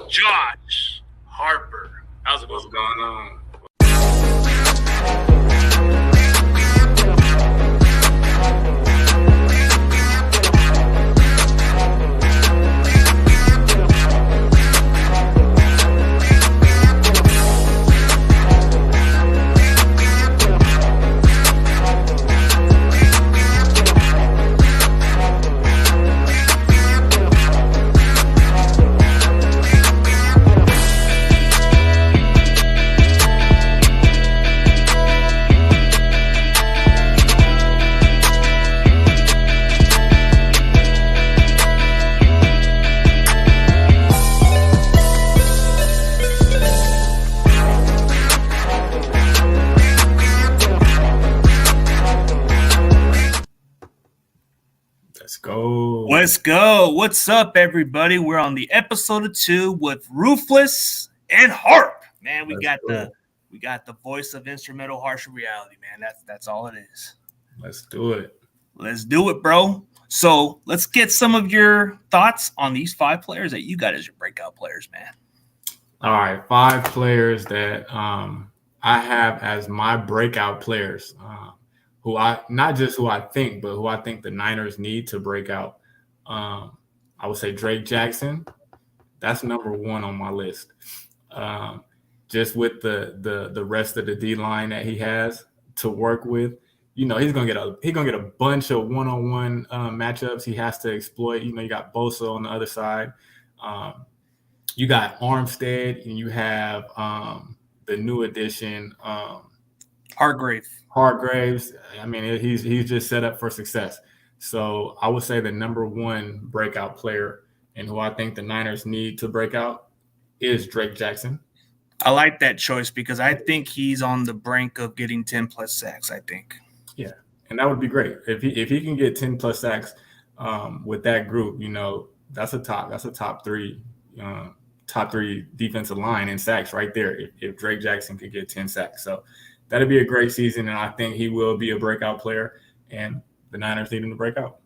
Josh Harper. How's it What's going? going on? Let's go. Let's go. What's up, everybody? We're on the episode of 2 with Ruthless and Harp. Man, we got the voice of instrumental harsh reality, man. That's all it is. Let's do it. Let's do it, bro. So let's get some of your thoughts on these 5 players that you got as your breakout players, man. All right, 5 players that I have as my breakout players. Who I not just who I think, but who I think the Niners need to break out. I would say Drake Jackson. That's number 1 on my list. Just with the rest of the D line that he has to work with, you know, he's gonna get a bunch of one-on-one matchups he has to exploit. You know, you got Bosa on the other side. You got Armstead, and you have the new addition. Hargraves. I mean, he's just set up for success. So I would say the number 1 breakout player and who I think the Niners need to break out is Drake Jackson. I like that choice because I think he's on the brink of getting 10 plus sacks, I think. Yeah, and that would be great. If he can get 10 plus sacks with that group, you know, that's a top 3 defensive line in sacks right there if Drake Jackson could get 10 sacks. So that'd be a great season, and I think he will be a breakout player, and the Niners need him to break out.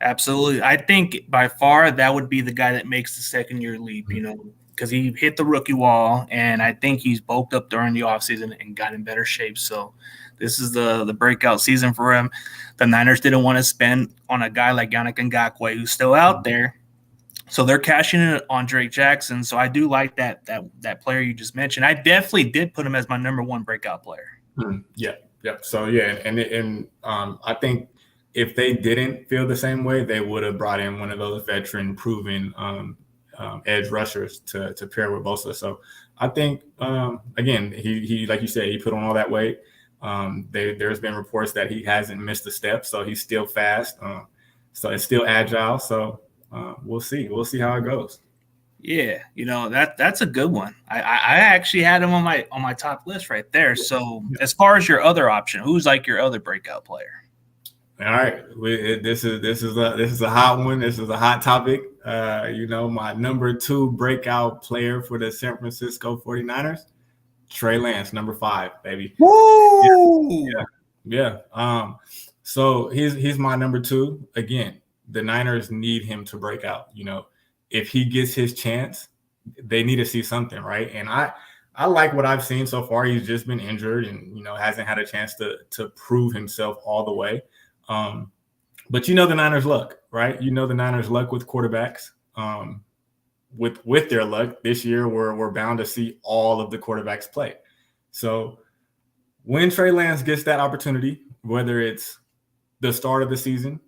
Absolutely. I think by far that would be the guy that makes the second-year leap, you know, because he hit the rookie wall, and I think he's bulked up during the offseason and got in better shape. So this is the breakout season for him. The Niners didn't want to spend on a guy like Yannick Ngakoue, who's still out there. So they're cashing in on Drake Jackson. So I do like that player you just mentioned. I definitely did put him as my number 1 breakout player. Yeah. So yeah, and I think if they didn't feel the same way, they would have brought in one of those veteran, proven edge rushers to pair with Bosa. So I think again, he like you said, he put on all that weight. There's been reports that he hasn't missed a step, so he's still fast. So it's still agile. So. We'll see. We'll see how it goes. Yeah, you know, that's a good one. I actually had him on my top list right there. So as far as your other option, who's like your other breakout player? All right, this is a hot one. This is a hot topic. You know, my number 2 breakout player for the San Francisco 49ers, Trey Lance, number 5, baby. Woo! Yeah. So he's my number 2 again. The Niners need him to break out. You know, if he gets his chance, they need to see something, right? And I like what I've seen so far. He's just been injured and, you know, hasn't had a chance to prove himself all the way. But you know the Niners' luck, right? You know the Niners' luck with quarterbacks. With their luck this year, we're bound to see all of the quarterbacks play. So when Trey Lance gets that opportunity, whether it's the start of the season,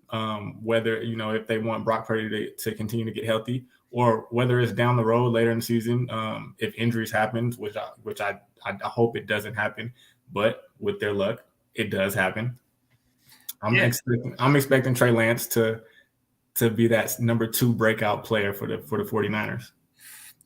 whether, you know, if they want Brock Purdy to continue to get healthy, or whether it's down the road later in the season, if injuries happen, which I hope it doesn't happen, but with their luck, it does happen. I'm expecting Trey Lance to be that number 2 breakout player for the 49ers.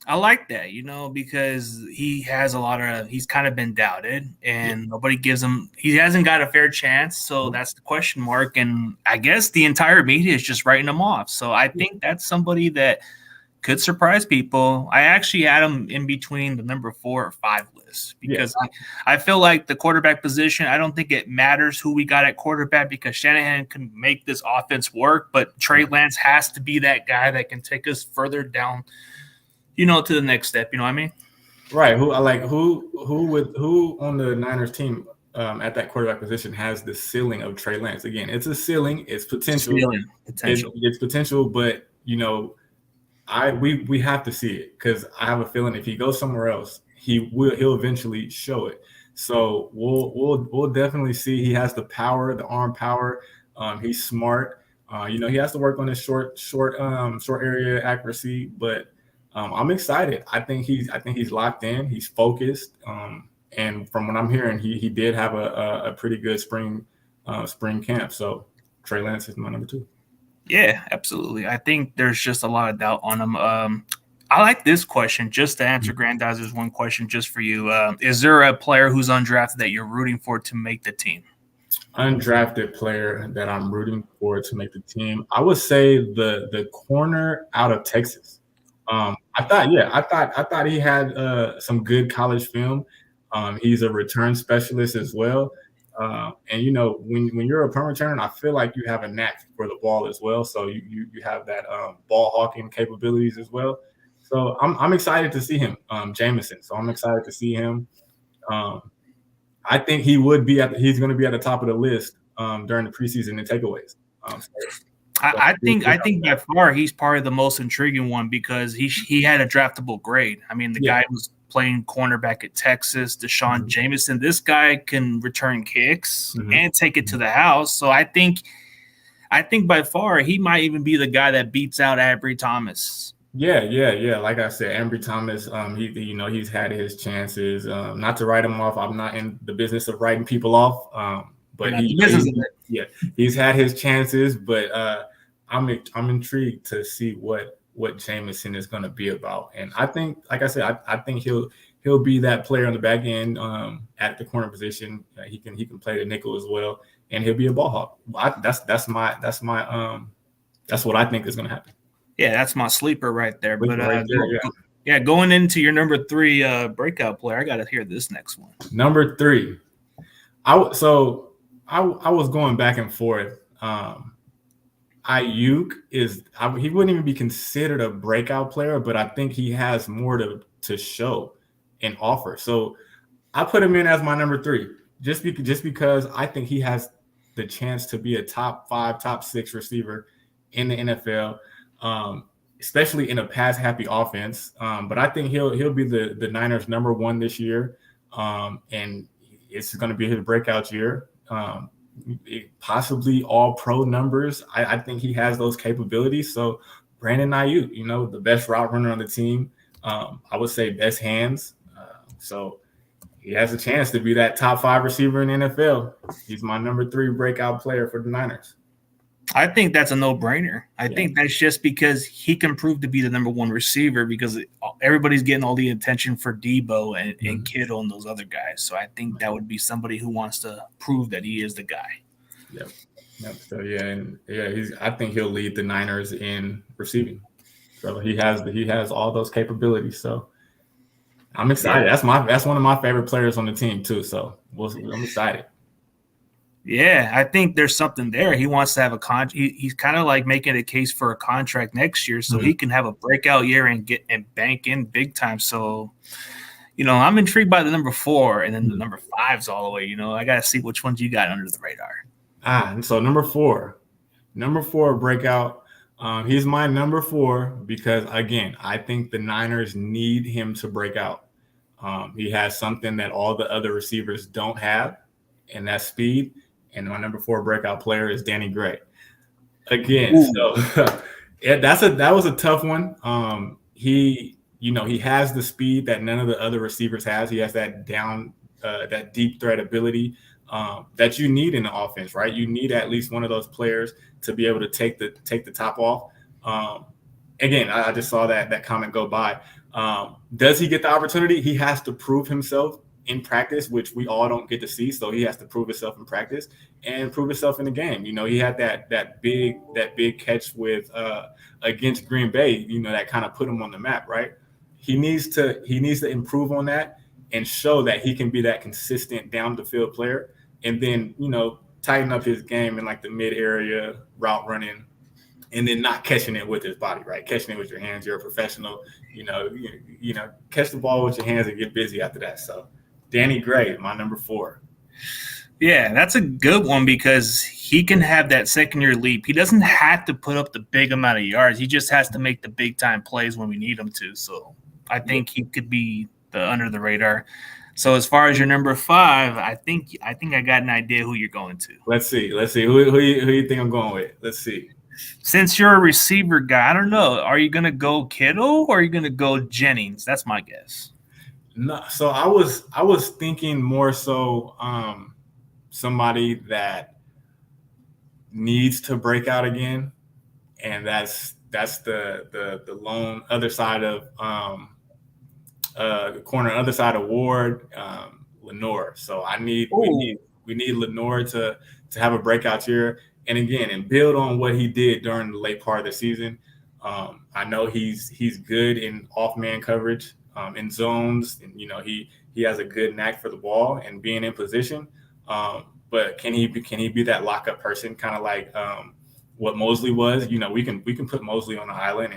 I like that, you know, because he's kind of been doubted and nobody gives him, he hasn't got a fair chance. So that's the question mark. And I guess the entire media is just writing him off. So I think that's somebody that could surprise people. I actually had him in between the number 4 or 5 list because I feel like the quarterback position, I don't think it matters who we got at quarterback because Shanahan can make this offense work, but Trey Lance has to be that guy that can take us further down to the next step. You know what I mean? Right. Who on the Niners team at that quarterback position has the ceiling of Trey Lance? Again, it's a ceiling. It's potential. It's potential, but we have to see it, because I have a feeling if he goes somewhere else, he'll eventually show it. So we'll definitely see. He has the power, the arm power. He's smart. He has to work on his short area accuracy, but I'm excited. I think he's locked in. He's focused. And from what I'm hearing, he did have a pretty good spring camp. So Trey Lance is my number 2. Yeah, absolutely. I think there's just a lot of doubt on him. I like this question, just to answer Grandizer's one question just for you. Is there a player who's undrafted that you're rooting for to make the team? Undrafted player that I'm rooting for to make the team, I would say the corner out of Texas. I thought he had some good college film. He's a return specialist as well. And when you're a punt returner, I feel like you have a knack for the ball as well. So you have that ball hawking capabilities as well. So I'm excited to see him, Jameson. So I'm excited to see him. I think he's going to be at the top of the list during the preseason in takeaways. I think by far he's probably the most intriguing one, because he had a draftable grade. I mean, the guy was playing cornerback at Texas, Deshaun Jameson. This guy can return kicks and take it to the house. So I think by far he might even be the guy that beats out Ambry Thomas. Yeah. Like I said, Ambry Thomas, he's had his chances. Not to write him off. I'm not in the business of writing people off. But he's had his chances. But I'm intrigued to see what Jameson is going to be about. And I think, like I said, I think he'll be that player on the back end at the corner position. He can play the nickel as well, and he'll be a ball hawk. That's what I think is going to happen. Yeah, that's my sleeper right there. But going into your number 3 breakout player, I got to hear this next one. Number 3. I was going back and forth. Ayuk he wouldn't even be considered a breakout player, but I think he has more to show and offer. So I put him in as my number 3, just because I think he has the chance to be a top 5, top 6 receiver in the NFL. Especially in a pass-happy offense. But I think he'll be the Niners' number 1 this year, and it's going to be his breakout year. Possibly all pro numbers. I think he has those capabilities. So Brandon Ayuk, the best route runner on the team. I would say best hands. So he has a chance to be that top 5 receiver in the NFL. He's my number 3 breakout player for the Niners. I think that's a no-brainer. I think that's just because he can prove to be the number 1 receiver, because everybody's getting all the attention for Debo and Kittle and those other guys. So I think that would be somebody who wants to prove that he is the guy. Yep. So I think he'll lead the Niners in receiving. So he has all those capabilities. So I'm excited. Yeah. That's one of my favorite players on the team too. So I'm excited. Yeah, I think there's something there. He wants to have a contract. He's kind of like making a case for a contract next year, so he can have a breakout year and bank in big time. So, I'm intrigued by the number 4, and then the number 5's all the way. I got to see which ones you got under the radar. And so number 4 breakout. He's my number 4 because, again, I think the Niners need him to break out. He has something that all the other receivers don't have, and that's speed. And my number 4 breakout player is Danny Gray. Again, so that was a tough one. He has the speed that none of the other receivers has. He has that that deep threat ability that you need in the offense, right? You need at least one of those players to be able to take the top off. Again, I just saw that comment go by. Does he get the opportunity? He has to prove himself in practice, which we all don't get to see. So he has to prove himself in practice and prove himself in the game. He had that big catch with against Green Bay, that kind of put him on the map, right? He needs to improve on that and show that he can be that consistent down the field player, and then, tighten up his game in like the mid area route running, and then not catching it with his body, right? Catching it with your hands. You're a professional. catch the ball with your hands and get busy after that. So Danny Gray, my number 4. Yeah, that's a good one because he can have that second-year leap. He doesn't have to put up the big amount of yards. He just has to make the big-time plays when we need him to. So I think he could be the under the radar. So as far as your number 5, I think I got an idea who you're going to. Let's see. Who you think I'm going with? Let's see. Since you're a receiver guy, I don't know. Are you going to go Kittle or are you going to go Jennings? That's my guess. No, so I was thinking more so somebody that needs to break out again, and that's the lone other side of the corner other side of Ward, Lenore. So we need Lenore to have a breakout year, and again, and build on what he did during the late part of the season. I know he's good in off man coverage, in zones, and he has a good knack for the ball and being in position. But can he be that lockup person, kind of like what Mosley was? We can put Mosley on the island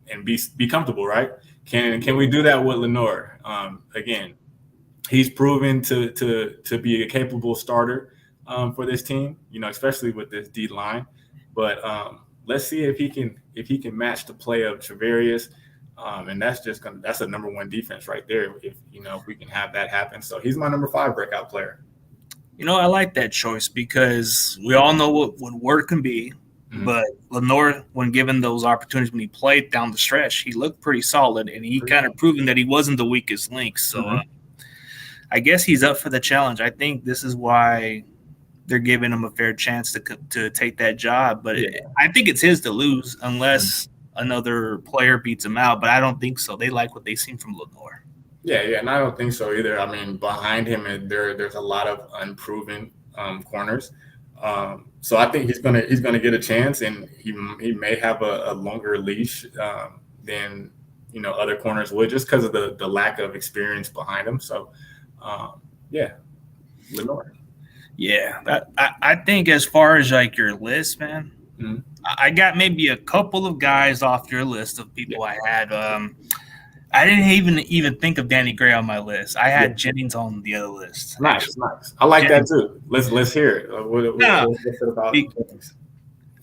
and be comfortable, right? Can we do that with Lenore? Again, he's proven to be a capable starter for this team, especially with this D line. But let's see if he can match the play of Travarius. And that's a number 1 defense right there. If we can have that happen. So he's my number 5 breakout player. I like that choice because we all know what Ward can be. Mm-hmm. But Lenore, when given those opportunities, when he played down the stretch, he looked pretty solid, and he kind of proven that he wasn't the weakest link. So I guess he's up for the challenge. I think this is why they're giving him a fair chance to take that job. But I think it's his to lose unless another player beats him out. But I don't think so. They like what they've seen from Lenore. Yeah, and I don't think so either. I mean, behind him, there's a lot of unproven corners. So I think he's gonna get a chance, and he may have a longer leash than other corners would, just because of the lack of experience behind him. So Lenore. Yeah, I think as far as like your list, man, I got maybe a couple of guys off your list of people I had. I didn't even think of Danny Gray on my list. I had Jennings on the other list. Nice. I like Jennings. That too. Let's hear it. What's it about Jennings?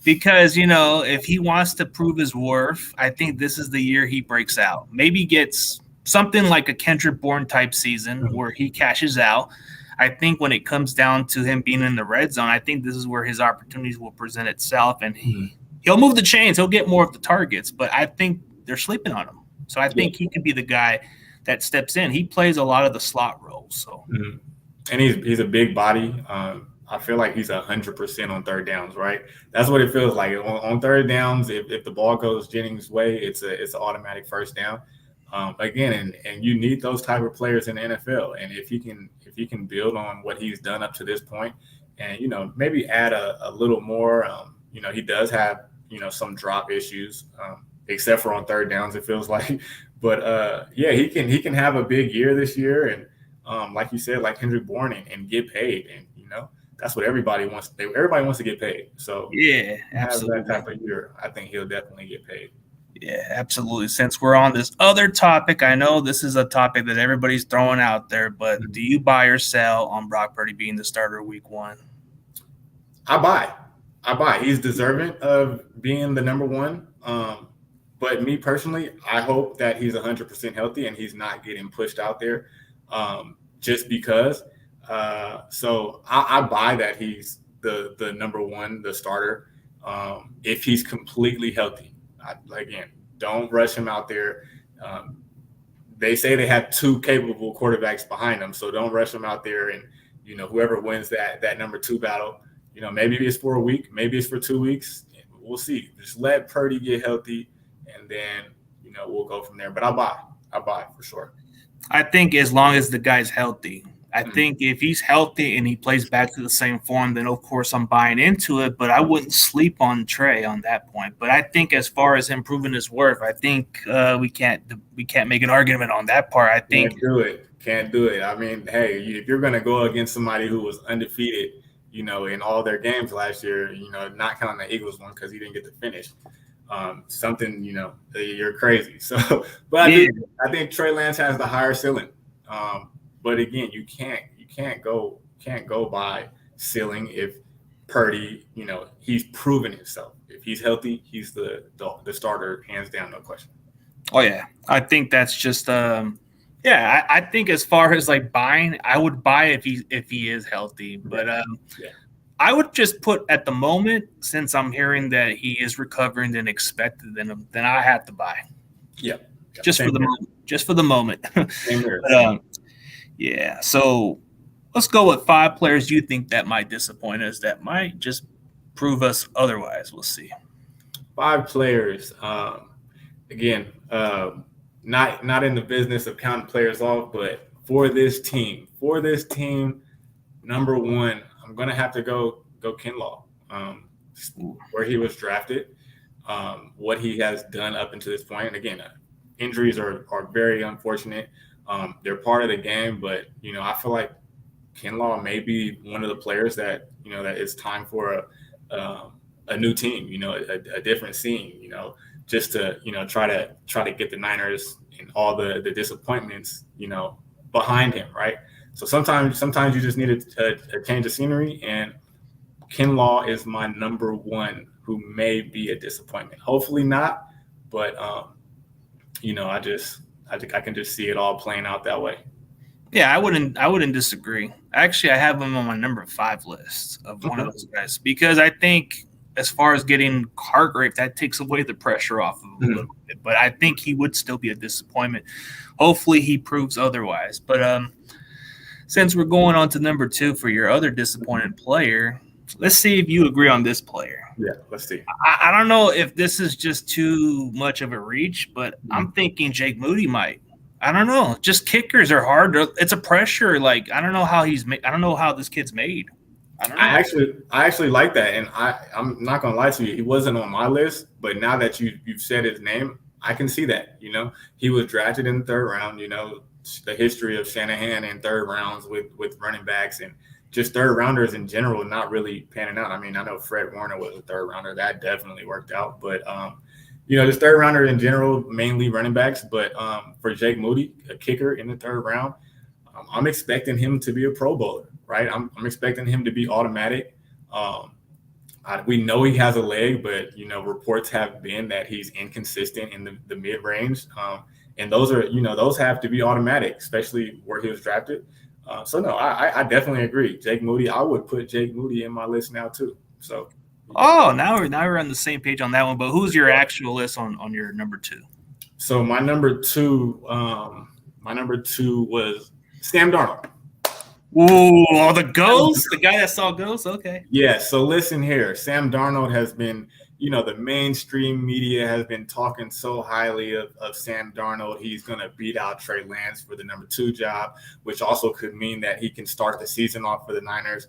Because if he wants to prove his worth, I think this is the year he breaks out. Maybe gets something like a Kendrick Bourne type season where he cashes out. I think when it comes down to him being in the red zone, I think this is where his opportunities will present itself, and he'll move the chains. He'll get more of the targets, but I think they're sleeping on him. So I think he could be the guy that steps in. He plays a lot of the slot roles. So, and he's a big body. I feel like he's 100% on third downs, right? That's what it feels like on third downs. If the ball goes Jennings' way, it's an automatic first down. Again, and you need those type of players in the NFL. And if he can build on what he's done up to this point, and maybe add a little more. He does have some drop issues. Except for on third downs, it feels like. But he can have a big year this year, and like you said, like Kendrick Bourne, and get paid, and that's what everybody wants. Everybody wants to get paid. So absolutely, have that type of year, I think he'll definitely get paid. Yeah, absolutely. Since we're on this other topic, I know this is a topic that everybody's throwing out there, but do you buy or sell on Brock Purdy being the starter week 1? I buy. He's deserving of being the number 1. But me personally, I hope that he's 100% healthy and he's not getting pushed out there just because. So I buy that he's the number 1, the starter, if he's completely healthy. Again, don't rush him out there. They say they have 2 capable quarterbacks behind them, so don't rush him out there. And whoever wins that number 2 battle, maybe it's for a week, maybe it's for 2 weeks. We'll see. Just let Purdy get healthy. And then, we'll go from there. But I buy for sure. I think as long as the guy's healthy. I think if he's healthy and he plays back to the same form, then of course I'm buying into it. But I wouldn't sleep on Trey on that point. But I think as far as him proving his worth, I think we can't make an argument on that part. I think Can't do it. I mean, hey, if you're going to go against somebody who was undefeated, in all their games last year, not counting the Eagles one because he didn't get to finish. something, you're crazy. So, but I think Trey Lance has the higher ceiling. But again, you can't go by ceiling if Purdy, he's proven himself. If he's healthy, he's the starter, hands down, no question. Oh yeah, I think that's just I think as far as like buying, I would buy if he is healthy, but I would just put at the moment, since I'm hearing that he is recovering than expected, then I have to buy. Yeah, just for the moment. Just for the moment. Same here. Yeah. So let's go with 5 players you think that might disappoint us, that might just prove us otherwise. We'll see. 5 players. Again, not in the business of counting players off, but for this team, number 1, I'm gonna have to go Kinlaw, where he was drafted, what he has done up until this point. And again, injuries are very unfortunate. They're part of the game, but I feel like Kinlaw may be one of the players that that it's time for a new team, a different scene, just to try to get the Niners and all the disappointments behind him, right? So sometimes you just need a change of scenery, and Kinlaw is my number 1 who may be a disappointment. Hopefully not, but I can just see it all playing out that way. Yeah, I wouldn't disagree. Actually, I have him on my number 5 list of one of those guys, because I think as far as getting Hargrave, that takes away the pressure off of him a little bit. But I think he would still be a disappointment. Hopefully he proves otherwise. But since we're going on to number 2 for your other disappointed player, let's see if you agree on this player. Yeah, let's see. I don't know if this is just too much of a reach, but I'm thinking Jake Moody might. I don't know. Just kickers are hard. It's a pressure. Like, I don't know how I don't know how this kid's made. I actually like that, and I'm not gonna lie to you. He wasn't on my list, but now that you've said his name, I can see that. He was drafted in the 3rd round. The history of Shanahan in 3rd rounds with running backs and just 3rd rounders in general not really panning out. I mean, I know Fred Warner was a 3rd rounder. That definitely worked out. But, just 3rd rounder in general, mainly running backs. But for Jake Moody, a kicker in the 3rd round, I'm expecting him to be a Pro Bowler, right? I'm expecting him to be automatic. We know he has a leg, but, reports have been that he's inconsistent in the mid-range. And those have to be automatic, especially where he was drafted. So no, I definitely agree. Jake Moody, I would put Jake Moody in my list now too. So. Oh, now we're on the same page on that one. But who's your actual list on your number 2? So my number 2 was Sam Darnold. Ooh, the ghost, the guy that saw ghosts. Okay. Yeah. So listen here, Sam Darnold has been. The mainstream media has been talking so highly of Sam Darnold. He's going to beat out Trey Lance for the number 2 job, which also could mean that he can start the season off for the Niners.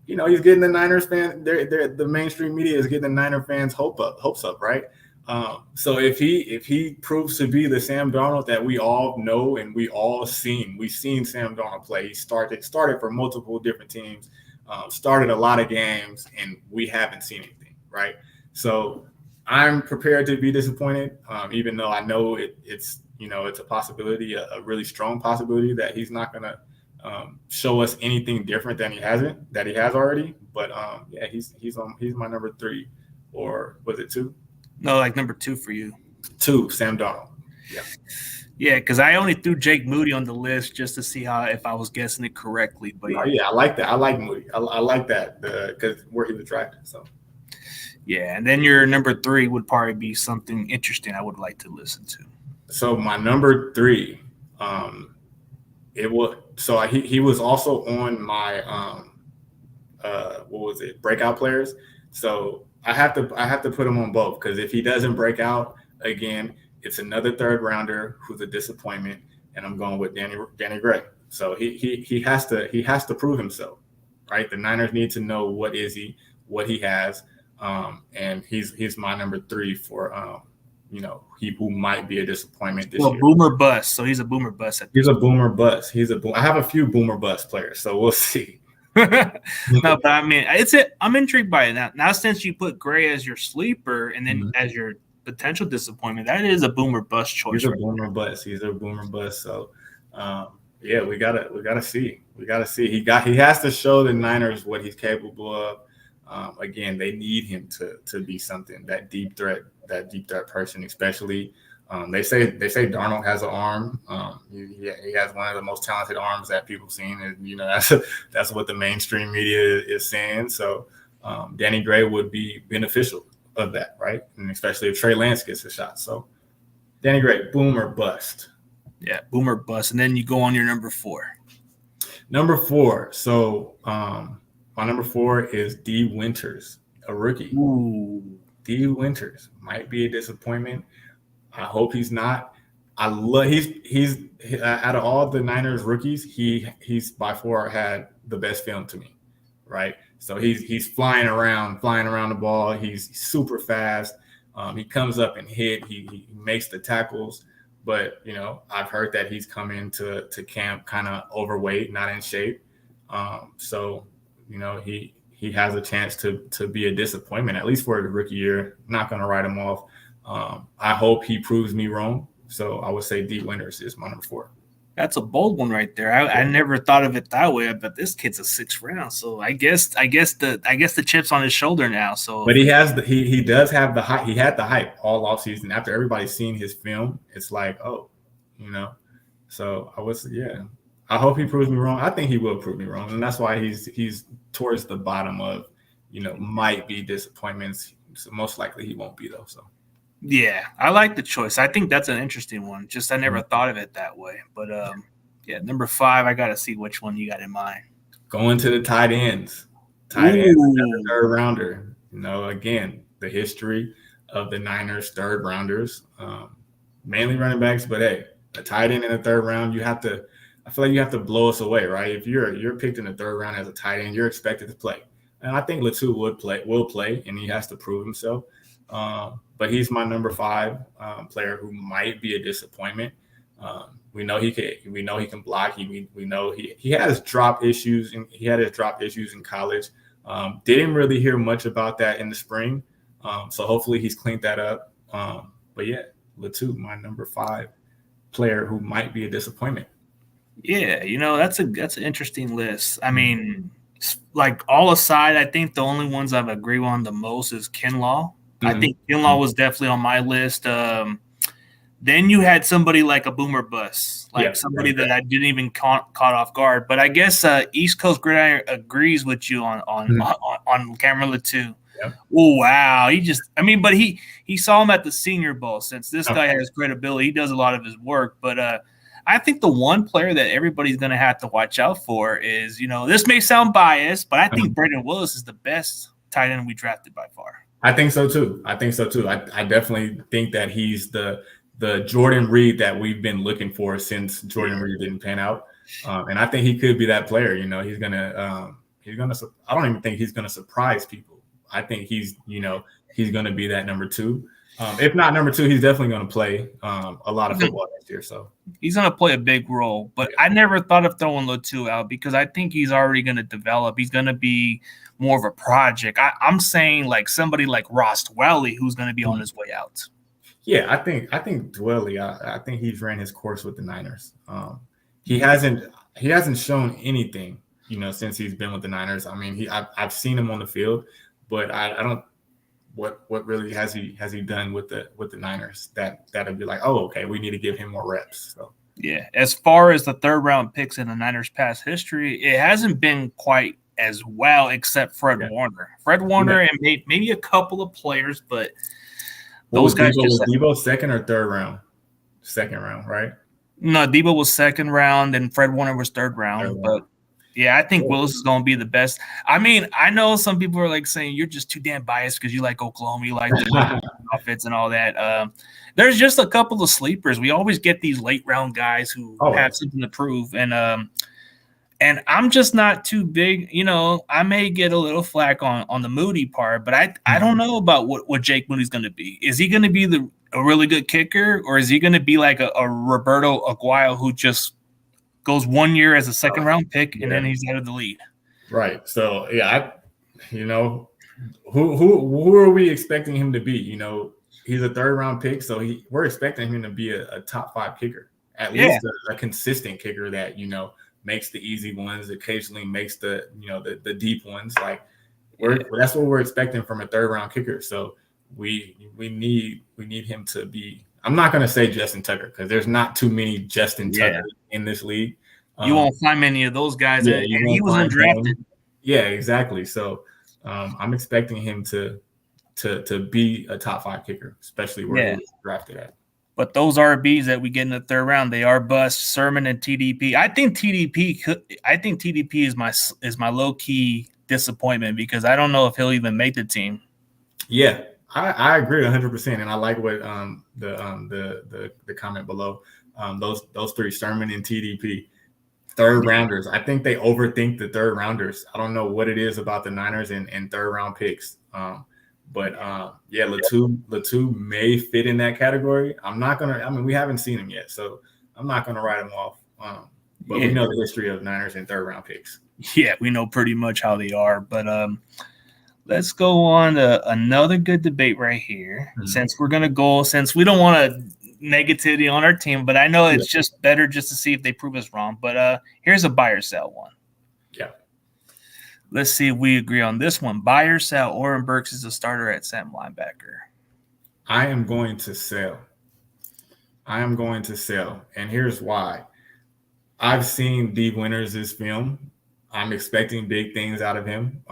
He's getting the Niners fans. The mainstream media is getting the Niner fans' hopes up, right? So if he proves to be the Sam Darnold that we all know and we've seen Sam Darnold play. He started for multiple different teams, started a lot of games, and we haven't seen anything. Right. So I'm prepared to be disappointed, even though I know it's a possibility, a really strong possibility that he's not going to show us anything different than he has already. But he's my number 3, or was it 2? No, like number 2 for you. 2, Sam Darnold. Yeah. Yeah, because I only threw Jake Moody on the list just to see if I was guessing it correctly. But yeah, I like that. I like Moody. I like that because where he was drafted. So. Yeah, and then your number 3 would probably be something interesting I would like to listen to. So my number 3, he was also on my breakout players. So I have to put him on both, because if he doesn't break out again, it's another 3rd rounder who's a disappointment, and I'm going with Danny Gray. So he has to prove himself, right? The Niners need to know what he has. And he's my number 3 for who might be a disappointment this year. Boomer bust. So he's a boomer bust. He's a boomer bust. I have a few boomer bust players, so we'll see. No, but I mean, I'm intrigued by it now. Now, since you put Gray as your sleeper and then as your potential disappointment, that is a boomer bust choice. He's a boomer bust. He's a boomer bust. So, yeah, we gotta see. We gotta see. He has to show the Niners what he's capable of. Again, they need him to be something, that deep threat person, especially. They say Darnold has an arm. He has one of the most talented arms that people have seen, and that's what the mainstream media is saying. So Danny Gray would be beneficial of that, right? And especially if Trey Lance gets a shot. So Danny Gray, boom or bust. Yeah, boom or bust, and then you go on your number 4. Number 4. So my number 4 is D. Winters, a rookie. Ooh. D. Winters might be a disappointment. I hope he's not. He's out of all the Niners rookies, he's by far had the best film to me, right? So he's flying around the ball. He's super fast. He comes up and hit. He makes the tackles. But I've heard that he's come into camp kind of overweight, not in shape. So he has a chance to be a disappointment, at least for the rookie year. Not going to write him off. I hope he proves me wrong. So I would say D. Winters is my number 4. That's a bold one right there. I never thought of it that way, but this kid's a 6th round. So I guess the chip's on his shoulder now. So, but he does have the hype. He had the hype all offseason. After everybody's seen his film, it's like, So I hope he proves me wrong. I think he will prove me wrong, and that's why he's towards the bottom of, might be disappointments. So most likely he won't be though. So. Yeah, I like the choice. I think that's an interesting one. Just I never thought of it that way. But number 5, I got to see which one you got in mind. Going to the tight ends. Tight ends, the 3rd rounder. Again, the history of the Niners 3rd rounders, mainly running backs. But hey, a tight end in the 3rd round, I feel like you have to blow us away, right? If you're picked in the 3rd round as a tight end, you're expected to play. And I think Latu will play, and he has to prove himself. But he's my number 5 player who might be a disappointment. We know he can block. We know he has drop issues, and he had his drop issues in college. Didn't really hear much about that in the spring. So hopefully he's cleaned that up. But yeah, Latu, my number 5 player who might be a disappointment. Yeah, that's an interesting list. I mean, like all aside, I think the only ones I've agreed on the most is Kinlaw. I think Kinlaw was definitely on my list. Then you had somebody like a boomer bust, somebody that I didn't even caught off guard. But I guess East Coast Gridiron agrees with you on Cameron Latu. Yep. Oh wow! But he saw him at the Senior Bowl. Since this guy has credibility, he does a lot of his work. But I think the one player that everybody's going to have to watch out for is, this may sound biased, but I think Brandon Willis is the best tight end we drafted by far. I think so too. I definitely think that he's the Jordan Reed that we've been looking for since Jordan Reed didn't pan out. And I think he could be that player. He's gonna I don't even think he's gonna surprise people. I think he's gonna be that number 2. If not number 2, he's definitely gonna play a lot of football next year. So he's gonna play a big role. But I never thought of throwing Latu out because I think he's already gonna develop. He's gonna be more of a project. I'm saying like somebody like Ross Dwelley who's going to be on his way out. Yeah, I think Dwelley. I think he's ran his course with the Niners. He hasn't shown anything, since he's been with the Niners. I mean, I've seen him on the field, but I don't. What really has he done with the Niners that'd be like, oh, okay, we need to give him more reps. So. Yeah, as far as the 3rd round picks in the Niners past history, it hasn't been quite as well, except Fred Warner. Fred Warner and maybe a couple of players, but those guys was Debo 2nd or 3rd round? 2nd round, right? No, Debo was 2nd round and Fred Warner was 3rd round. But yeah, I think Willis is going to be the best. I mean, I know some people are like saying you're just too damn biased because you like Oklahoma, you like the outfits and all that. There's just a couple of sleepers. We always get these late round guys who have something to prove, and I'm just not too big. I may get a little flack on the Moody part, but I don't know about what Jake Moody's going to be. Is he going to be a really good kicker, or is he going to be like a Roberto Aguayo who just goes 1 year as a 2nd round pick and then he's out of the league? Right. So yeah, you know, who are we expecting him to be? You know, he's a third round pick, so we're expecting him to be a top 5 kicker, at Yeah. least a consistent kicker that makes the easy ones, occasionally makes the the deep ones. Like that's what we're expecting from a third round kicker. So we need him to be. I'm not going to say Justin Tucker because there's not too many Justin Tucker in this league. You won't find many of those guys, Yeah, and he was undrafted. Yeah, exactly. So I'm expecting him to be a top 5 kicker, especially where he was drafted at. But those RBs that we get in the third round, they are bust. Sermon and TDP. I think TDP is my low key disappointment because I don't know if he'll even make the team. Yeah, I agree 100%, and I like what the comment below. Those 3, Sermon and TDP. Third rounders. I think they overthink the third rounders. I don't know what it is about the Niners and third round picks. But Latu may fit in that category. We haven't seen him yet, so I'm not gonna write him off. But we know the history of Niners and third round picks. Yeah, we know pretty much how they are. But let's go on to another good debate right here. Mm-hmm. Since we don't want to negativity on our team, but I know it's just better just to see if they prove us wrong. But here's a buy or sell one. Yeah. Let's see if we agree on this one. Buy or sell Oren Burks as a starter at Sam linebacker. I am going to sell. And here's why. I've seen Dee Winters' film. I'm expecting big things out of him.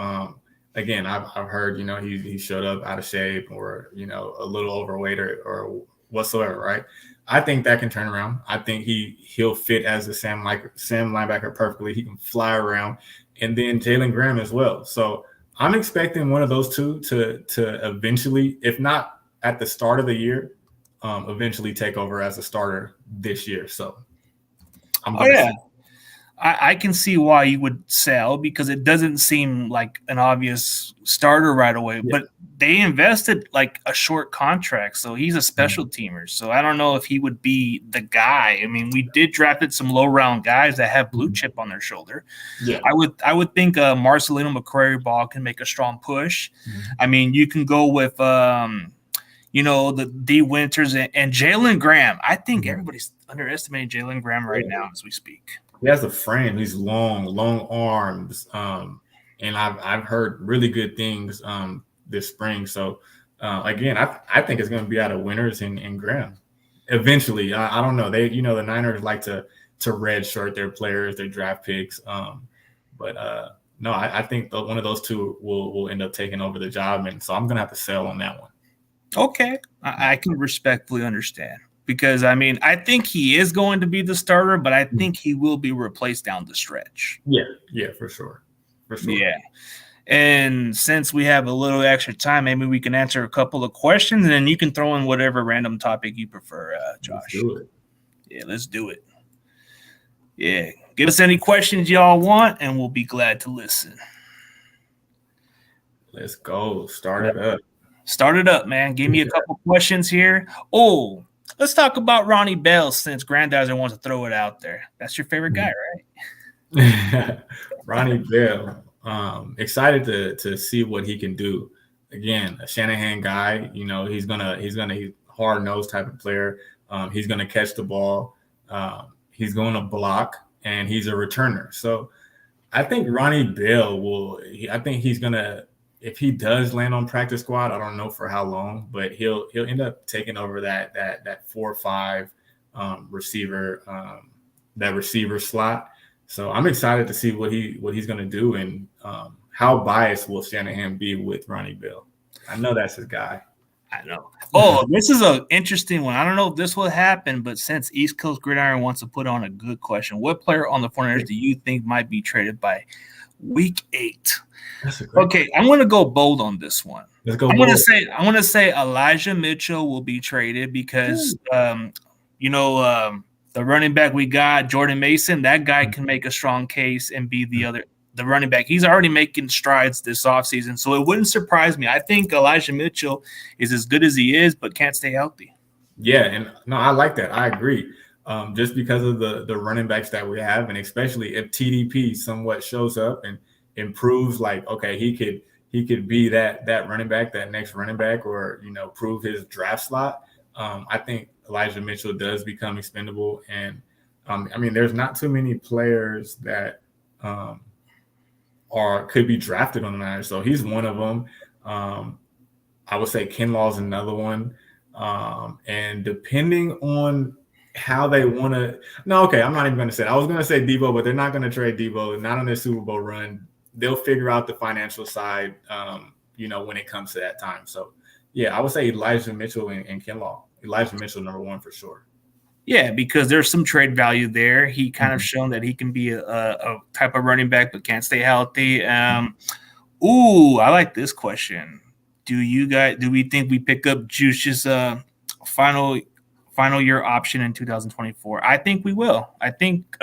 Again, I've heard, he showed up out of shape or, a little overweight or whatsoever, right? I think that can turn around. I think he'll fit as a Sam linebacker perfectly. He can fly around, and then Jalen Graham as well. So I'm expecting one of those two to eventually, if not at the start of the year, eventually take over as a starter this year. So I'm going to I can see why you would sell because it doesn't seem like an obvious starter right away. Yeah. But they invested like a short contract, so he's a special teamer. So I don't know if he would be the guy. I mean, we did drafted some low round guys that have blue chip on their shoulder. Yeah, I would think Marcelino McCrary Ball can make a strong push. Mm-hmm. I mean, you can go with the Dee Winters and Jalen Graham. I think everybody's underestimating Jalen Graham right now as we speak. He has a frame. He's long arms. And I've heard really good things this spring. So again, I think it's going to be out of Winters and Graham. Eventually, I don't know. The Niners like to redshirt their players, their draft picks. But I think one of those two will end up taking over the job, and so I'm going to have to sell on that one. Okay, I can respectfully understand. Because, I mean, I think he is going to be the starter, but I think he will be replaced down the stretch. Yeah, for sure. Yeah. And since we have a little extra time, maybe we can answer a couple of questions, and then you can throw in whatever random topic you prefer, Josh. Let's do it. Yeah, let's do it. Yeah. Give us any questions y'all want, and we'll be glad to listen. Let's go. Start it up. Start it up, man. Give me a couple questions here. Oh, let's talk about Ronnie Bell since Grandizer wants to throw it out there. That's your favorite guy, right? Ronnie Bell. Excited to see what he can do. Again, a Shanahan guy. He's gonna hard-nosed type of player. He's gonna catch the ball. He's going to block, and he's a returner. So I think Ronnie Bell he's gonna. If he does land on practice squad, I don't know for how long, but he'll end up taking over that 4-5 receiver, that receiver slot. So I'm excited to see what he's going to do, and how biased will Shanahan be with Ronnie Bell. I know that's his guy. I know. Oh, this is an interesting one. I don't know if this will happen, but since East Coast Gridiron wants to put on a good question, what player on the 49ers do you think might be traded by Week 8? Okay, I'm going to go bold on this one. I'm going to say Elijah Mitchell will be traded because the running back we got, Jordan Mason, that guy can make a strong case and be the running back. He's already making strides this offseason, so it wouldn't surprise me. I think Elijah Mitchell is as good as he is, but can't stay healthy. Yeah, and no, I like that. I agree. Just because of the running backs that we have, and especially if TDP somewhat shows up and improves, like, okay, he could be that running back, that next running back, or, you know, prove his draft slot, I think Elijah Mitchell does become expendable. And I mean, there's not too many players that could be drafted on the Niners. So he's one of them. I would say Kinlaw's another one. And depending on how they want to – no, okay, I'm not even going to say it. I was going to say Debo, but they're not going to trade Debo, not on their Super Bowl run. They'll figure out the financial side, you know, when it comes to that time. So, yeah, I would say Elijah Mitchell and Kinlaw. Elijah Mitchell, number one for sure. Yeah, because there's some trade value there. He kind of shown that he can be a type of running back but can't stay healthy. I like this question. Do we think we pick up Juice's final year option in 2024? I think we will. I think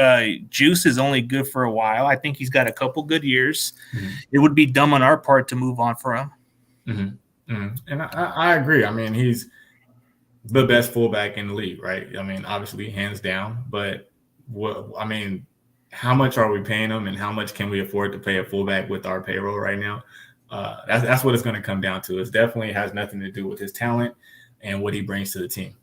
Juice is only good for a while. I think he's got a couple good years. It would be dumb on our part to move on for him. And I agree. I mean, he's the best fullback in the league, right? I mean, obviously, hands down. But how much are we paying him, and how much can we afford to pay a fullback with our payroll right now? That's what it's going to come down to. It definitely has nothing to do with his talent and what he brings to the team.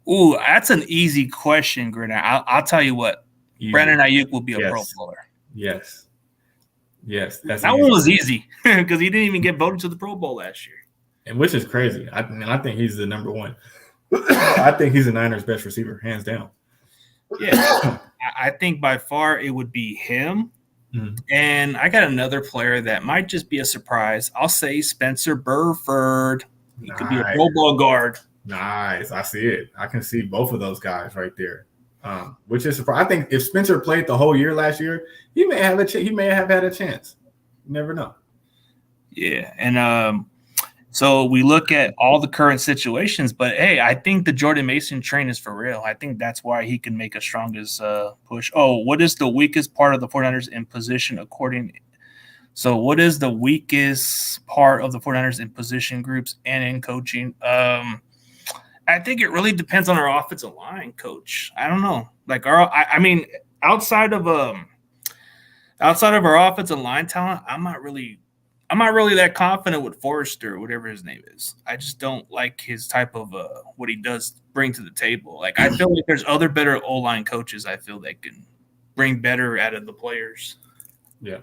Ooh, that's an easy question, Gritter. I'll tell you what. Easy. Brandon Ayuk will be a Pro Bowler. Yes. That one was easy because he didn't even get voted to the Pro Bowl last year. And which is crazy. I think he's the number one. I think he's the Niners' best receiver, hands down. Yeah, I think by far it would be him. And I got another player that might just be a surprise. I'll say Spencer Burford. He could be a Pro Bowl guard. Nice. I see it. I can see both of those guys right there, which is surprising. I think if Spencer played the whole year last year, he may have had a chance. You never know. Yeah, and so we look at all the current situations, but hey, I think the Jordan Mason train is for real. I think that's why he can make a strongest push. Oh, what is the weakest part of the 49ers in position So what is the weakest part of the 49ers in position groups and in coaching? I think it really depends on our offensive line, coach. I don't know. Like outside of our offensive line talent, I'm not really that confident with Forrester, whatever his name is. I just don't like his type of what he does bring to the table. Like I feel like there's other better O-line coaches I feel that can bring better out of the players. Yeah.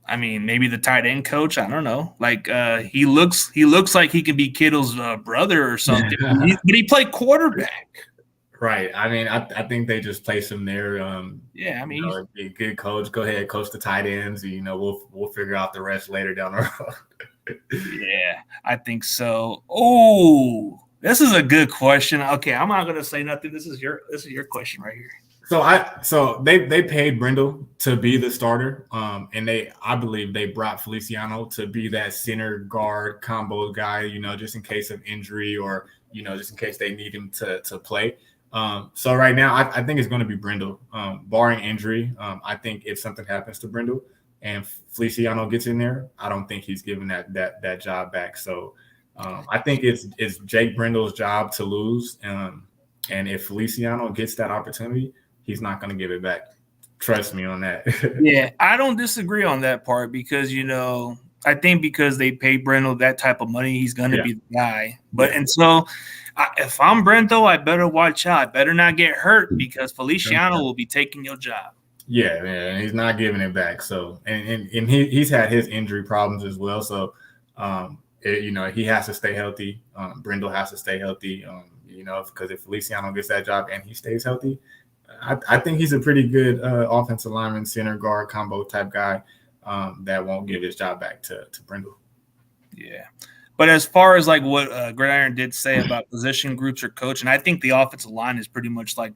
I mean, maybe the tight end coach. I don't know. Like he looks like he can be Kittle's brother or something. But he played quarterback. Right. I mean, I think they just place him there. Yeah. I mean, be a good coach. Go ahead, coach the tight ends. You know, we'll figure out the rest later down the road. Yeah, I think so. Oh, this is a good question. Okay, I'm not gonna say nothing. This is your question right here. So they paid Brindle to be the starter, and I believe they brought Feliciano to be that center guard combo guy, you know, just in case of injury or, you know, just in case they need him to play. So right now I think it's going to be Brindle, barring injury. I think if something happens to Brindle and Feliciano gets in there, I don't think he's giving that job back. So I think it's Jake Brindle's job to lose, and if Feliciano gets that opportunity, he's not going to give it back. Trust me on that. Yeah, I don't disagree on that part because, you know, I think because they pay Brindle that type of money, he's going to be the guy. But and so if I'm Brindle, I better watch out. I better not get hurt because Feliciano will be taking your job. Yeah, man, he's not giving it back. So and he's had his injury problems as well. So you know, he has to stay healthy. Brindle has to stay healthy. You know, because if Feliciano gets that job and he stays healthy, I think he's a pretty good offensive lineman, center guard combo type guy that won't give his job back to Brindle. Yeah. But as far as like what Gridiron did say about position groups or coach, and I think the offensive line is pretty much like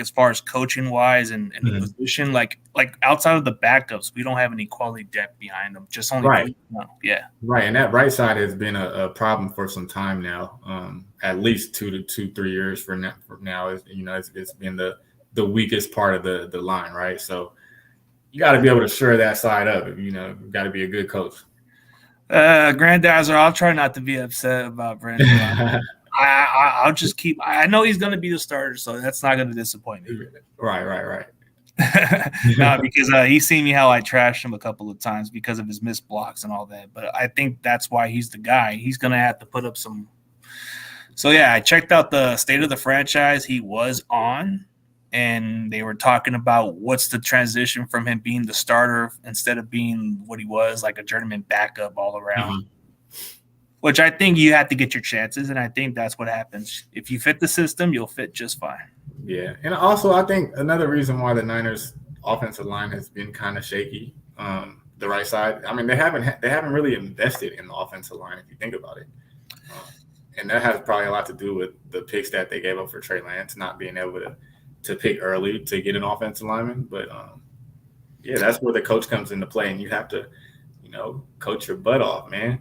as far as coaching wise and the position, like outside of the backups, we don't have any quality depth behind them. Just only right. Yeah. Right. And that right side has been a problem for some time now. At least 2 to 3 years for now. You know, it's been the weakest part of the line, right? So you got to be able to shore that side up. You know, you got to be a good coach. Grandizer, I'll try not to be upset about Brandon. I'll just keep – I know he's going to be the starter, so that's not going to disappoint me. Right. No, because he's seen me how I trashed him a couple of times because of his missed blocks and all that. But I think that's why he's the guy. He's gonna have to put up some. So yeah, I checked out the state of the franchise he was on, and they were talking about what's the transition from him being the starter instead of being what he was, like a journeyman backup all around. Mm-hmm. Which I think you have to get your chances, and I think that's what happens. If you fit the system, you'll fit just fine. Yeah, and also I think another reason why the Niners' offensive line has been kind of shaky, the right side. I mean, they haven't really invested in the offensive line if you think about it, and that has probably a lot to do with the picks that they gave up for Trey Lance, not being able to pick early to get an offensive lineman. But yeah, that's where the coach comes into play, and you have to, coach your butt off, man.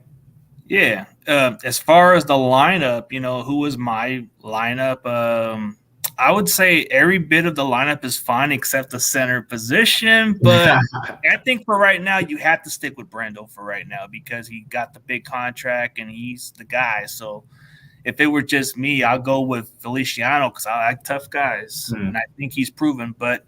Yeah. As far as the lineup, who was my lineup? I would say every bit of the lineup is fine except the center position. But I think for right now, you have to stick with Brando for right now because he got the big contract and he's the guy. So if it were just me, I'll go with Feliciano because I like tough guys. And I think he's proven. But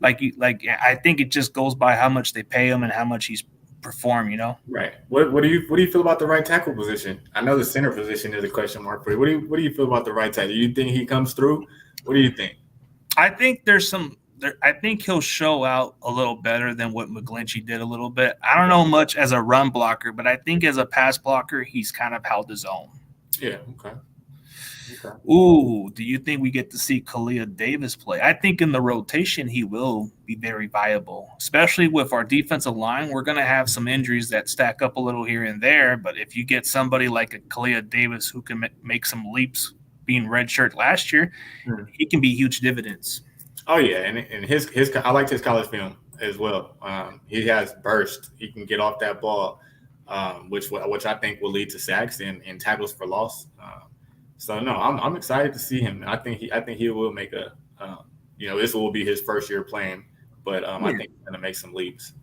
I think it just goes by how much they pay him and how much he's perform, Right. What do you feel about the right tackle position? I know the center position is a question mark for you. What do you feel about the right tackle? Do you think he comes through? What do you think? I think I think he'll show out a little better than what McGlinchey did a little bit. I don't know much as a run blocker, but I think as a pass blocker, he's kind of held his own. Yeah. Okay. Ooh, do you think we get to see Kalia Davis play? I think in the rotation he will be very viable, especially with our defensive line. We're going to have some injuries that stack up a little here and there, but if you get somebody like a Kalia Davis who can make some leaps being redshirt last year, he can be huge dividends. Oh, yeah, and his I liked his college film as well. He has burst. He can get off that ball, which I think will lead to sacks and tackles for loss. So no, I'm excited to see him. I think he will make this will be his first year playing, but I think he's going to make some leaps.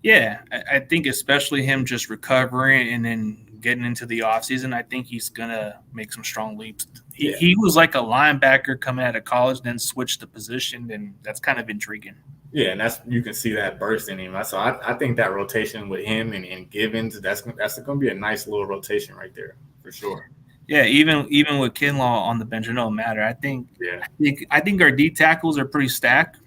Yeah, I think especially him just recovering and then getting into the offseason, I think he's going to make some strong leaps. He was like a linebacker coming out of college, then switched the position, and that's kind of intriguing. Yeah, and you can see that burst in him. So I think that rotation with him and Givens, that's going to be a nice little rotation right there for sure. Yeah, even with Kinlaw on the bench, it don't matter. I think our D tackles are pretty stacked,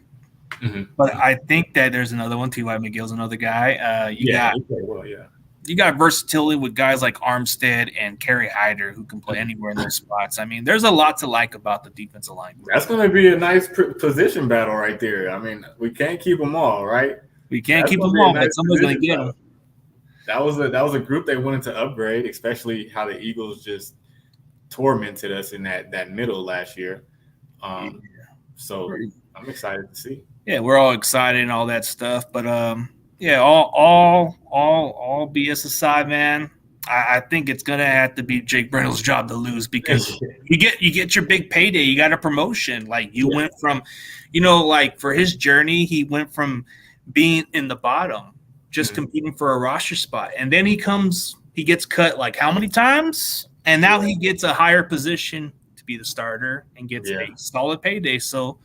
but I think that there's another one. T.Y. McGill's another guy. You got versatility with guys like Armstead and Kerry Hyder who can play anywhere in those spots. I mean, there's a lot to like about the defensive line. That's going to be a nice position battle right there. I mean, we can't keep them all, right? We can't keep them all, but somebody's going to get them. That was a group they wanted to upgrade, especially how the Eagles just tormented us in that middle last year. So I'm excited to see. Yeah, we're all excited and all that stuff, but all BS aside, man, I think it's gonna have to be Jake Brendel's job to lose because you get your big payday, you got a promotion. Like you went from, like for his journey, he went from being in the bottom, just competing for a roster spot, and then he gets cut like how many times? And now he gets a higher position to be the starter and gets a solid payday. So,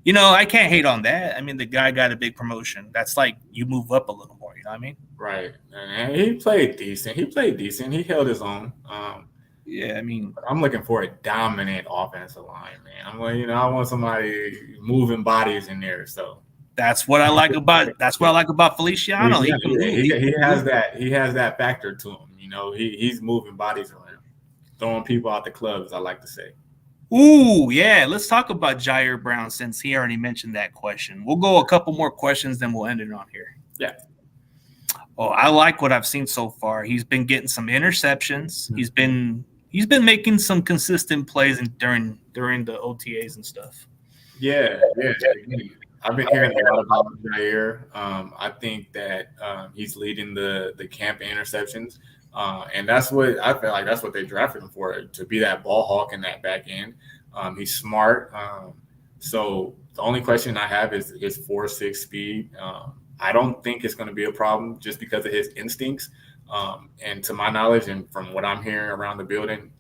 I can't hate on that. I mean, the guy got a big promotion. That's like you move up a little more. You know what I mean? Right. And he played decent. He held his own. I mean, I'm looking for a dominant offensive line, man. I'm like, I want somebody moving bodies in there. So that's what I like about Feliciano. He has that. He has that factor to him. He's moving bodies around. Throwing people out the clubs, I like to say. Ooh, yeah. Let's talk about Jair Brown since he already mentioned that question. We'll go a couple more questions, then we'll end it on here. Yeah. Oh, I like what I've seen so far. He's been getting some interceptions. He's been making some consistent plays during the OTAs and stuff. Yeah. I've been hearing a lot about Jair. I think that he's leading the camp in interceptions. And that's what I feel like. That's what they drafted him for, to be that ball hawk in that back end. He's smart. So the only question I have is his 4.6 speed. I don't think it's going to be a problem just because of his instincts. And to my knowledge, and from what I'm hearing around the building,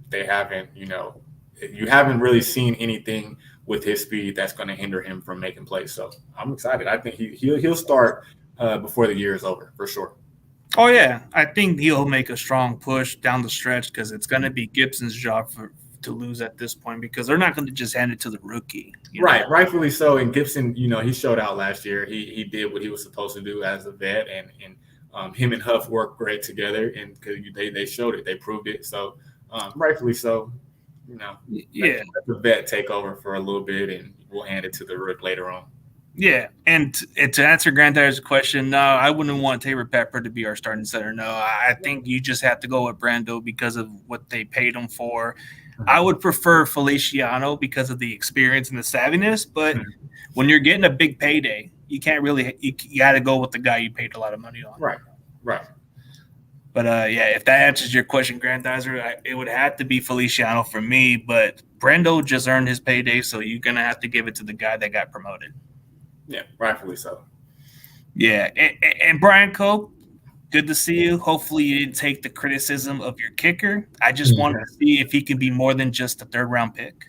they haven't. You haven't really seen anything with his speed that's going to hinder him from making plays. So I'm excited. I think he'll start before the year is over for sure. Oh yeah, I think he'll make a strong push down the stretch because it's going to be Gibson's job to lose at this point because they're not going to just hand it to the rookie. Right, rightfully so. And Gibson, he showed out last year. He did what he was supposed to do as a vet, and him and Huff worked great together, and because they showed it, they proved it. So rightfully so. Let the vet take over for a little bit, and we'll hand it to the rook later on. Yeah, and to answer Grandire's question, no, I wouldn't want Tabor Pepper to be our starting center. No, I think you just have to go with Brando because of what they paid him for. I would prefer Feliciano because of the experience and the savviness, but when you're getting a big payday, you can't really – you got to go with the guy you paid a lot of money on. Right. But, if that answers your question, Grandizer, it would have to be Feliciano for me, but Brando just earned his payday, so you're going to have to give it to the guy that got promoted. Yeah, rightfully so. Yeah, and Brian Cope, good to see you. Hopefully you didn't take the criticism of your kicker. I just wanted to see if he can be more than just a third-round pick.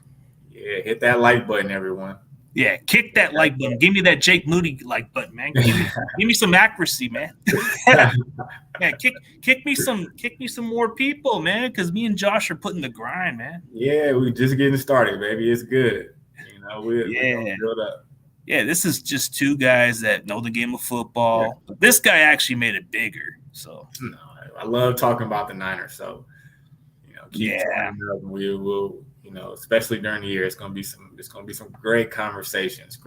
Yeah, hit that like button, everyone. Yeah, kick that like button. Give me that Jake Moody like button, man. Give me some accuracy, man. Man, kick me some more people, man, because me and Josh are putting the grind, man. Yeah, we just getting started, baby. It's good. We're gonna build up. Yeah, this is just two guys that know the game of football. Yeah. But this guy actually made it bigger. So I love talking about the Niners. So keep talking up. We will, especially during the year, it's gonna be some great conversations.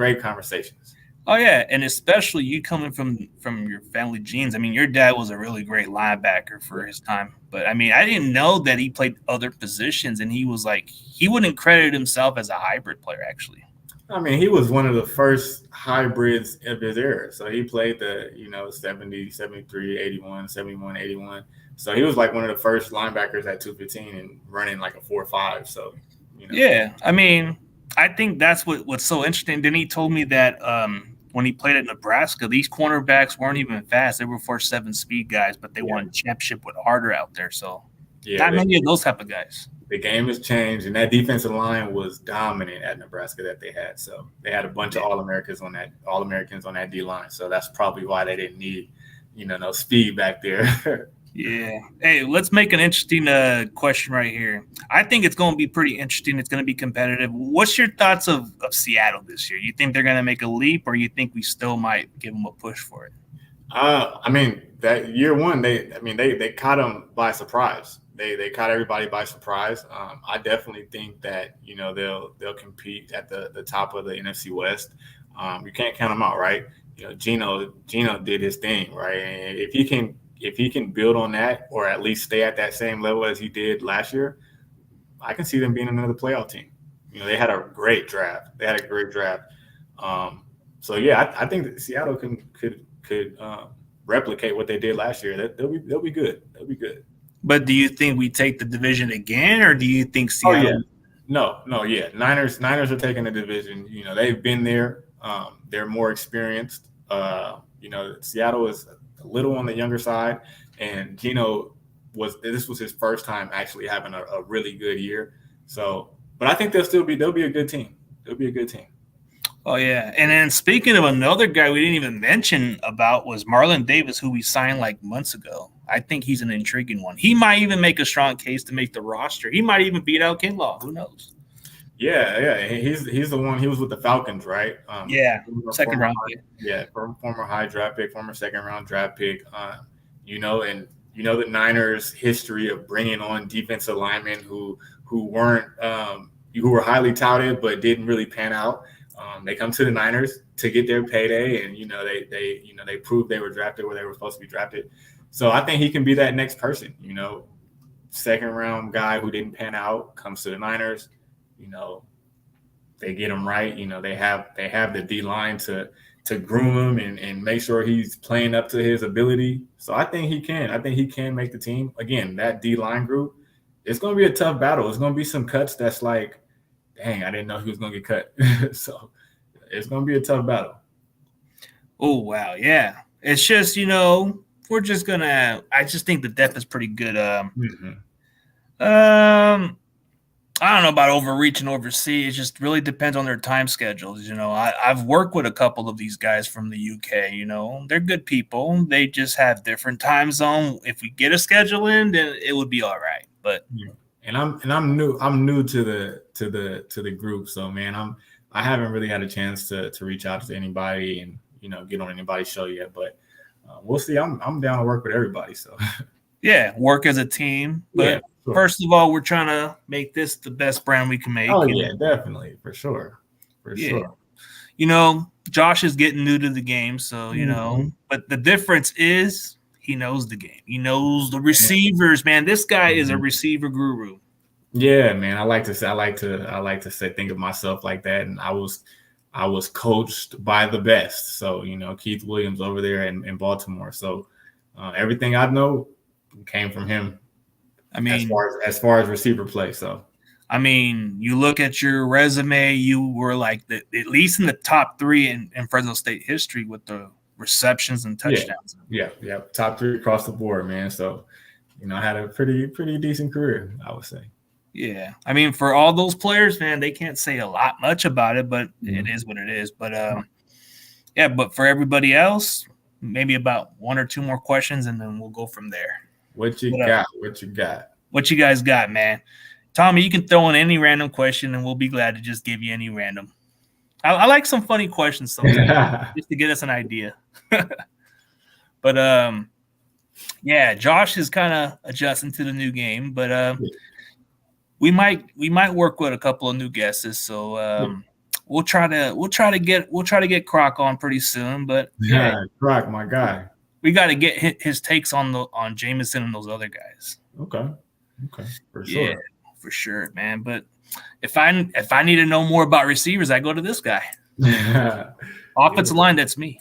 Oh yeah, and especially you coming from your family genes. I mean, your dad was a really great linebacker for his time. But I mean, I didn't know that he played other positions, and he wouldn't credit himself as a hybrid player actually. I mean, he was one of the first hybrids of his era. So he played the, 70, 73, 81, 71, 81. So he was like one of the first linebackers at 215 and running like a 4.5. So, Yeah, I mean, I think that's what's so interesting. Then he told me that when he played at Nebraska, these cornerbacks weren't even fast. They were 4.7 speed guys, but they won a championship with Harder out there. So not many of those type of guys. The game has changed, and that defensive line was dominant at Nebraska that they had. So they had a bunch of All-Americans on that D-line. So that's probably why they didn't need, no speed back there. Yeah. Hey, let's make an interesting question right here. I think it's going to be pretty interesting. It's going to be competitive. What's your thoughts of Seattle this year? You think they're going to make a leap, or you think we still might give them a push for it? I mean, that year one, they caught them by surprise. They caught everybody by surprise. I definitely think that they'll compete at the top of the NFC West. You can't count them out, right? Gino did his thing, right? And if he can build on that, or at least stay at that same level as he did last year, I can see them being another playoff team. They had a great draft. So yeah, I think that Seattle could replicate what they did last year. They'll be good. But do you think we take the division again, or do you think Seattle? No, yeah. Niners are taking the division. They've been there. They're more experienced. Seattle is a little on the younger side, and Gino this was his first time actually having a really good year. So, but I think they'll be a good team. They'll be a good team. Oh, yeah. And then speaking of another guy we didn't even mention about was Marlon Davis, who we signed like months ago. I think he's an intriguing one. He might even make a strong case to make the roster. He might even beat out Kinlaw. Who knows? Yeah. He's the one. He was with the Falcons, right? Second round pick. Yeah, former high draft pick, former second round draft pick. The Niners' history of bringing on defensive linemen who were highly touted but didn't really pan out. They come to the Niners to get their payday, and they proved they were drafted where they were supposed to be drafted. So I think he can be that next person. Second round guy who didn't pan out comes to the Niners. They get him right. They have the D line to groom him and make sure he's playing up to his ability. So I think he can. I think he can make the team. Again, that D line group, it's going to be a tough battle. It's going to be some cuts that's like, dang, I didn't know he was going to get cut. So it's going to be a tough battle. Oh, wow. Yeah. It's just, we're just going to – I just think the depth is pretty good. I I don't know about overreach and oversee. It just really depends on their time schedules. I've worked with a couple of these guys from the UK. They're good people. They just have different time zone. If we get a schedule in, then it would be all right. But and I'm new to the group, so man, I haven't really had a chance to reach out to anybody and get on anybody's show yet, but we'll see. I'm down to work with everybody, so yeah, work as a team. But yeah, sure. First of all, we're trying to make this the best brand we can make. Oh yeah, definitely, for sure. Josh is getting new to the game, so but the difference is he knows the game. He knows the receivers, man. This guy is a receiver guru. Yeah, man. I like to say think of myself like that, and I was coached by the best. So Keith Williams over there in Baltimore. So everything I know came from him. I mean, as far as receiver play. So I mean, you look at your resume, you were like at least in the top 3 in Fresno State history with the receptions and touchdowns. Yeah. Top 3 across the board, man. So I had a pretty decent career, I would say. Yeah, I mean, for all those players, man, they can't say much about it, but it is what it is. But yeah, but for everybody else, maybe about 1 or 2 more questions, and then we'll go from there. What you got? What you guys got, man? Tommy, you can throw in any random question, and we'll be glad to just give you any random. I like some funny questions sometimes, just to get us an idea. But yeah, Josh is kind of adjusting to the new game, but we might work with a couple of new guesses, so we'll try to get Croc on pretty soon. But yeah, Croc, my guy. We got to get his takes on Jameson and those other guys. Okay, for sure. Yeah, for sure, man. But if I need to know more about receivers, I go to this guy. Offensive line, that's me.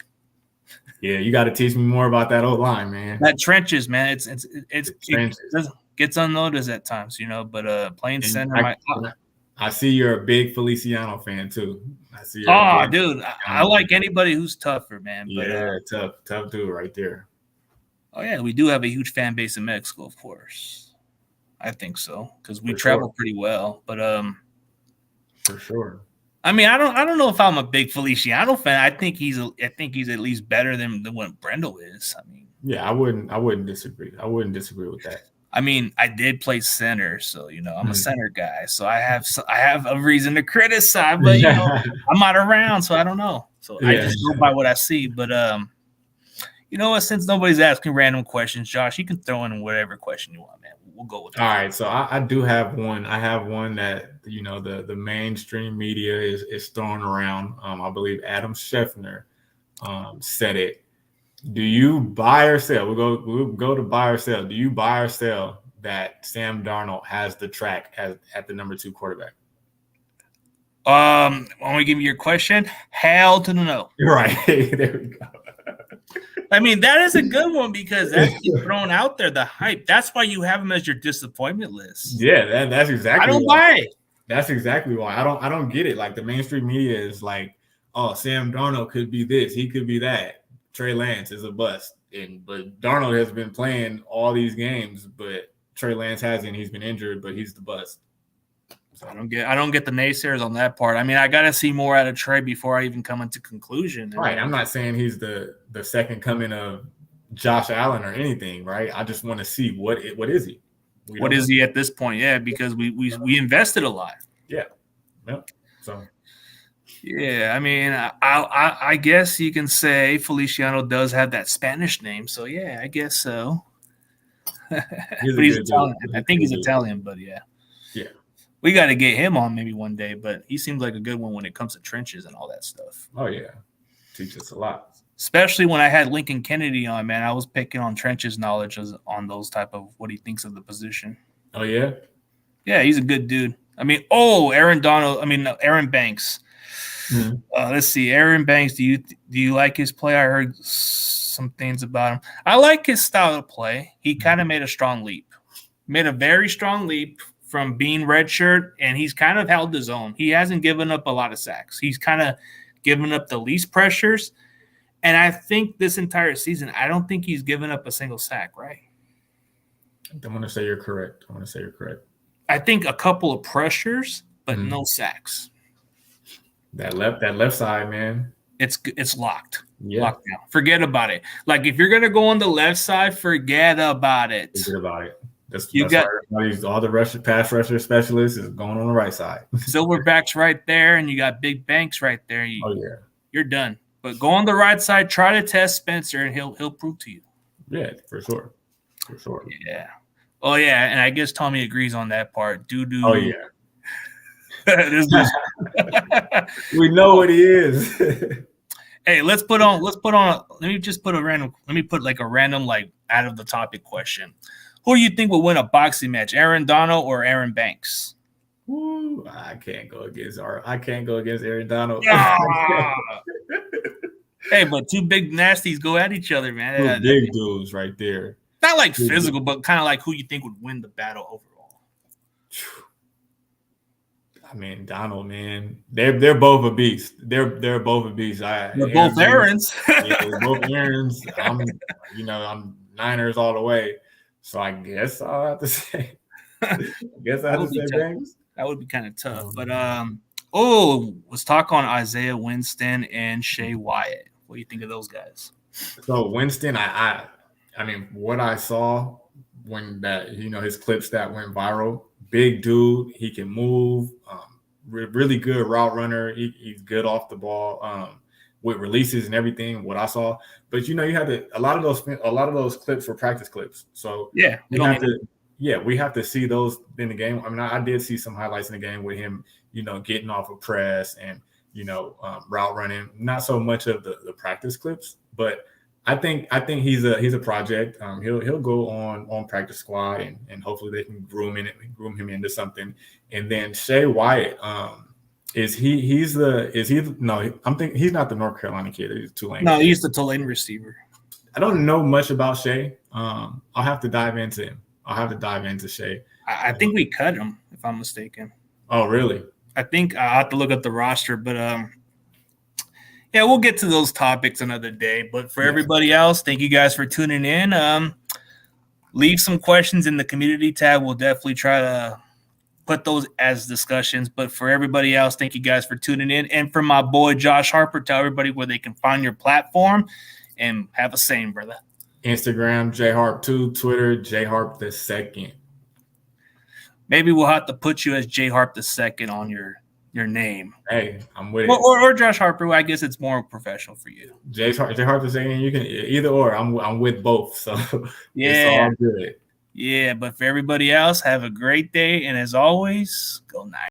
Yeah, you got to teach me more about that old line, man. That trenches, man. It gets unnoticed at times, But playing center, I see you're a big Feliciano fan too. Dude, I like anybody who's tougher, man. But, yeah, tough dude right there. Oh yeah, we do have a huge fan base in Mexico, of course. I think so because we travel pretty well. But for sure. I mean, I don't know if I'm a big Feliciano fan. I think he's at least better than what Brendel is. I mean, yeah, I wouldn't disagree. I wouldn't disagree with that. I mean, I did play center, so I'm a center guy. So I have a reason to criticize, but I'm not around, so I don't know. So I just go by what I see. But you know what? Since nobody's asking random questions, Josh, you can throw in whatever question you want, man. We'll go with that. All right, so I do have one. I have one that the mainstream media is throwing around. I believe Adam Scheffner said it. Do you buy or sell? We'll go to buy or sell. Do you buy or sell that Sam Darnold has the track at the number 2 quarterback? Want to give me your question? Hell to the no. Right. There we go. I mean, that is a good one because that's thrown out there, the hype. That's why you have him as your disappointment list. Yeah, that's exactly. I don't buy it. That's exactly why. I don't get it. Like the mainstream media is like, oh, Sam Darnold could be this, he could be that. Trey Lance is a bust, but Darnold has been playing all these games, but Trey Lance hasn't. He's been injured, but he's the bust. So I don't get the naysayers on that part. I mean, I got to see more out of Trey before I even come into conclusion. Right. I'm not saying he's the second coming of Josh Allen or anything. Right. I just want to see what is he? What is he at this point? Yeah, because we invested a lot. Yeah. Yep. So. Yeah, I mean, I guess you can say Feliciano does have that Spanish name, so yeah, I guess so. But he's Italian. I think he's Italian, but yeah. Yeah. We got to get him on maybe one day, but he seems like a good one when it comes to trenches and all that stuff. Oh, yeah. Teach us a lot. Especially when I had Lincoln Kennedy on, man. I was picking on trenches knowledge on those type of what he thinks of the position. Oh, yeah? Yeah, he's a good dude. I mean, Aaron Banks. Mm-hmm. Let's see, Aaron Banks. Do you like his play? I heard some things about him. I like his style of play. He kind of made a very strong leap from being redshirt, and he's kind of held his own. He hasn't given up a lot of sacks. He's kind of given up the least pressures, and I think this entire season, I don't think he's given up a single sack. Right? I'm going to say you're correct. I think a couple of pressures, but no sacks. That left side, man. It's locked. Yeah. Locked down. Forget about it. Like if you're gonna go on the left side, forget about it. Forget about it. That's why all the pass rusher specialists is going on the right side. Silverback's right there, and you got Big Banks right there. You're done. But go on the right side, try to test Spencer, and he'll prove to you. Yeah, for sure. Yeah. Oh yeah, and I guess Tommy agrees on that part. Oh yeah. This we know what he is. Hey, let's put on. Let me put like a random like out of the topic question. Who do you think will win a boxing match, Aaron Donald or Aaron Banks? Ooh, I can't go against Aaron Donald. Hey, but two big nasties go at each other, man. Two big dudes right there. Not like physical, but kind of like who you think would win the battle overall. I mean, Donald, man, they're both a beast. They're both a beast. They're both Aarons. Yeah, they're both Aarons. I'm Niners all the way. So I guess I'll have to say. Banks. That would be kind of tough. But let's talk on Isaiah Winston and Shea Wyatt. What do you think of those guys? So Winston, I mean, what I saw when his clips that went viral, big dude, he can move, really good route runner. He's good off the ball with releases and everything. What I saw, but you have a lot of those clips were practice clips. So yeah, we have to see those in the game. I mean, I did see some highlights in the game with him, getting off of press and route running. Not so much of the practice clips, but I think he's a project. He'll go on practice squad and hopefully they can groom him into something. And then Shea Wyatt, he's not the North Carolina kid. He's Tulane. No, he's the Tulane receiver. I don't know much about Shea. I'll have to dive into him. I'll have to dive into Shea. I think we cut him, if I'm mistaken. Oh, really? I think I'll have to look up the roster, but yeah, we'll get to those topics another day. But for everybody else, thank you guys for tuning in. Leave some questions in the community tab. We'll definitely try to put those as discussions. But for everybody else, thank you guys for tuning in. And for my boy Josh Harper, tell everybody where they can find your platform and have a saying, brother. Instagram, jharp2, Twitter, jharp2. Maybe we'll have to put you as jharp2 on your name. Hey, I'm with it. Or Josh Harper. I guess it's more professional for you. jharp2. You can either or. I'm with both. So yeah, it's all good. Yeah, but for everybody else, have a great day. And as always, go Niners.